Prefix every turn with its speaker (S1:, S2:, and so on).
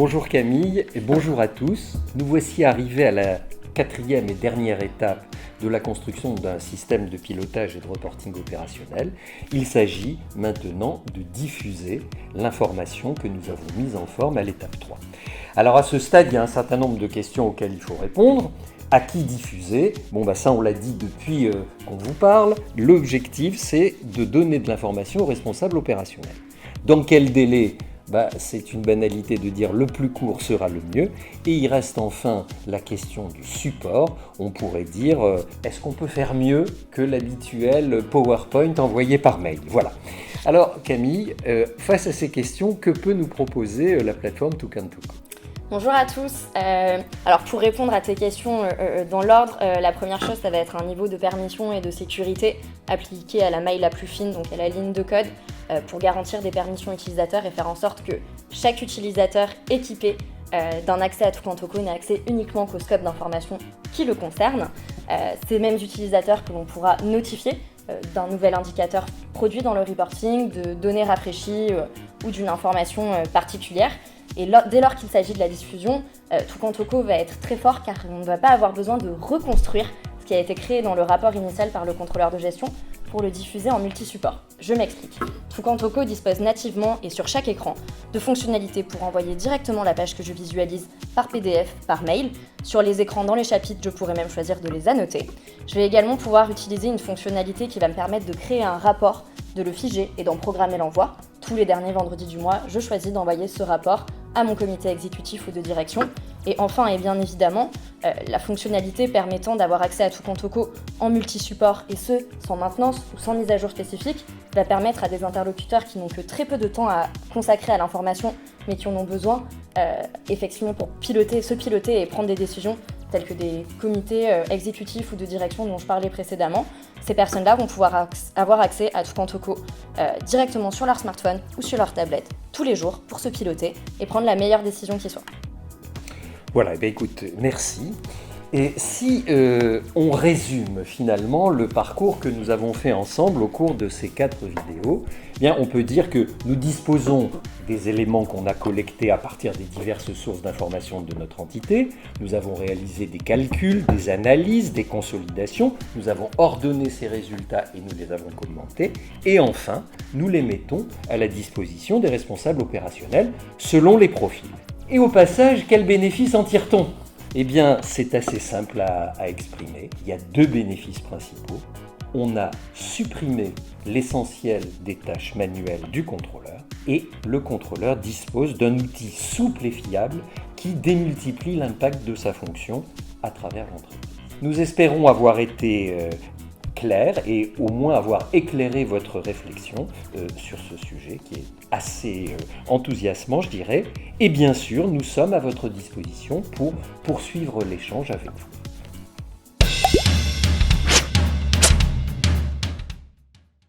S1: Bonjour Camille et bonjour à tous. Nous voici arrivés à la quatrième et dernière étape de la construction d'un système de pilotage et de reporting opérationnel. Il s'agit maintenant de diffuser l'information que nous avons mise en forme à l'étape 3. Alors à ce stade, il y a un certain nombre de questions auxquelles il faut répondre. À qui diffuser ? Ça on l'a dit depuis qu'on vous parle. L'objectif c'est de donner de l'information aux responsables opérationnels. Dans quel délai ? C'est une banalité de dire le plus court sera le mieux. Et il reste enfin la question du support. On pourrait dire, est-ce qu'on peut faire mieux que l'habituel PowerPoint envoyé par mail ? Voilà. Alors Camille, face à ces questions, que peut nous proposer la plateforme Toucan2Co ?
S2: Bonjour à tous. Alors pour répondre à tes questions dans l'ordre, la première chose, ça va être un niveau de permission et de sécurité appliqué à la maille la plus fine, donc à la ligne de code, pour garantir des permissions utilisateurs et faire en sorte que chaque utilisateur équipé d'un accès à Toucan2Co n'ait accès uniquement qu'au scope d'information qui le concerne. Ces mêmes utilisateurs que l'on pourra notifier d'un nouvel indicateur produit dans le reporting, de données rafraîchies ou d'une information particulière. Et dès lors qu'il s'agit de la diffusion, Toucan2Co va être très fort car on ne va pas avoir besoin de reconstruire ce qui a été créé dans le rapport initial par le contrôleur de gestion pour le diffuser en multi-support. Je m'explique. Toucan2Co dispose nativement et sur chaque écran de fonctionnalités pour envoyer directement la page que je visualise par PDF, par mail. Sur les écrans dans les chapitres, je pourrais même choisir de les annoter. Je vais également pouvoir utiliser une fonctionnalité qui va me permettre de créer un rapport, de le figer et d'en programmer l'envoi. Tous les derniers vendredis du mois, je choisis d'envoyer ce rapport à mon comité exécutif ou de direction. Et enfin, et bien évidemment, la fonctionnalité permettant d'avoir accès à Toucan2Co en multi-support, et ce, sans maintenance ou sans mise à jour spécifique, va permettre à des interlocuteurs qui n'ont que très peu de temps à consacrer à l'information, mais qui en ont besoin effectivement pour se piloter et prendre des décisions, telles que des comités exécutifs ou de direction dont je parlais précédemment. Ces personnes-là vont pouvoir avoir accès à Toucan2Co directement sur leur smartphone ou sur leur tablette tous les jours pour se piloter et prendre la meilleure décision qui soit.
S1: Voilà, écoute, merci. Et si on résume finalement le parcours que nous avons fait ensemble au cours de ces 4 vidéos, on peut dire que nous disposons des éléments qu'on a collectés à partir des diverses sources d'informations de notre entité. Nous avons réalisé des calculs, des analyses, des consolidations. Nous avons ordonné ces résultats et nous les avons commentés. Et enfin, nous les mettons à la disposition des responsables opérationnels selon les profils. Et au passage, quels bénéfices en tire-t-on ? C'est assez simple à exprimer. Il y a 2 bénéfices principaux. On a supprimé l'essentiel des tâches manuelles du contrôleur et le contrôleur dispose d'un outil souple et fiable qui démultiplie l'impact de sa fonction à travers l'entreprise. Nous espérons avoir été clair et au moins avoir éclairé votre réflexion sur ce sujet qui est assez enthousiasmant, je dirais. Et bien sûr, nous sommes à votre disposition pour poursuivre l'échange avec vous.